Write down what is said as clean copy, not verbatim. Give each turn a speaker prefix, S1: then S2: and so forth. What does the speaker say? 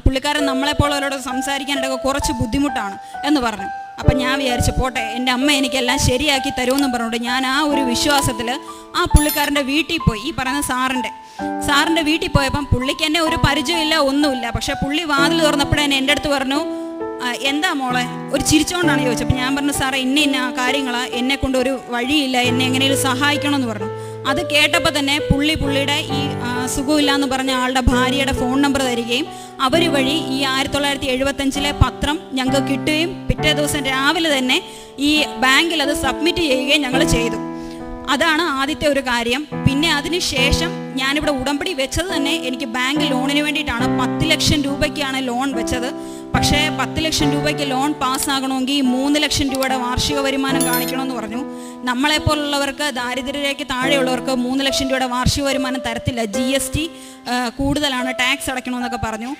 S1: പുള്ളിക്കാരൻ നമ്മളെപ്പോലുള്ളവരോട് സംസാരിക്കാനായിട്ടൊക്കെ കുറച്ച് ബുദ്ധിമുട്ടാണ് എന്ന് പറഞ്ഞു. അപ്പം ഞാൻ വിചാരിച്ചു പോട്ടെ, എൻ്റെ അമ്മ എനിക്കെല്ലാം ശരിയാക്കി തരുമെന്നും പറഞ്ഞുകൊണ്ട് ഞാൻ ആ ഒരു വിശ്വാസത്തിൽ ആ പുള്ളിക്കാരൻ്റെ വീട്ടിൽ പോയി. ഈ പറയുന്ന സാറിൻ്റെ വീട്ടിൽ പോയപ്പം പുള്ളിക്ക് എന്നെ ഒരു പരിചയമില്ല, ഒന്നുമില്ല. പക്ഷെ പുള്ളി വാതിൽ തുറന്നപ്പോഴേ എൻ്റെ അടുത്ത് പറഞ്ഞു, എന്താ മോളെ, ഒരു ചിരിച്ചോണ്ടാണ് ചോദിച്ചത്. അപ്പം ഞാൻ പറഞ്ഞു, സാറേ ഇന്ന കാര്യങ്ങളാണ്, എന്നെ കൊണ്ട് ഒരു വഴിയില്ല, എന്നെ എങ്ങനെയും സഹായിക്കണമെന്ന് പറഞ്ഞു. അത് കേട്ടപ്പോൾ തന്നെ പുള്ളിയുടെ ഈ സുഖമില്ല എന്ന് പറഞ്ഞ ആളുടെ ഭാര്യയുടെ ഫോൺ നമ്പർ തരികയും അവർ വഴി ഈ 1975 പത്രം ഞങ്ങൾക്ക് കിട്ടുകയും പിറ്റേ ദിവസം രാവിലെ തന്നെ ഈ ബാങ്കിൽ അത് സബ്മിറ്റ് ചെയ്യുകയും ഞങ്ങൾ ചെയ്തു. അതാണ് ആദ്യത്തെ ഒരു കാര്യം. പിന്നെ അതിന് ശേഷം ഞാനിവിടെ ഉടമ്പടി വെച്ചത് തന്നെ എനിക്ക് ബാങ്ക് ലോണിന് വേണ്ടിയിട്ടാണ്. 10 ലക്ഷം രൂപയ്ക്കാണ് ലോൺ വെച്ചത്. പക്ഷേ 10 ലക്ഷം രൂപയ്ക്ക് ലോൺ പാസ്സാകണമെങ്കിൽ 3 ലക്ഷം രൂപയുടെ വാർഷിക വരുമാനം കാണിക്കണമെന്ന് പറഞ്ഞു. നമ്മളെപ്പോലുള്ളവർക്ക്, ദാരിദ്ര്യരേഖയ്ക്ക് താഴെയുള്ളവർക്ക് 3 ലക്ഷം രൂപയുടെ വാർഷിക വരുമാനം തരത്തില്ല. GST കൂടുതലാണ്, ടാക്സ് അടയ്ക്കണമെന്നൊക്കെ പറഞ്ഞു.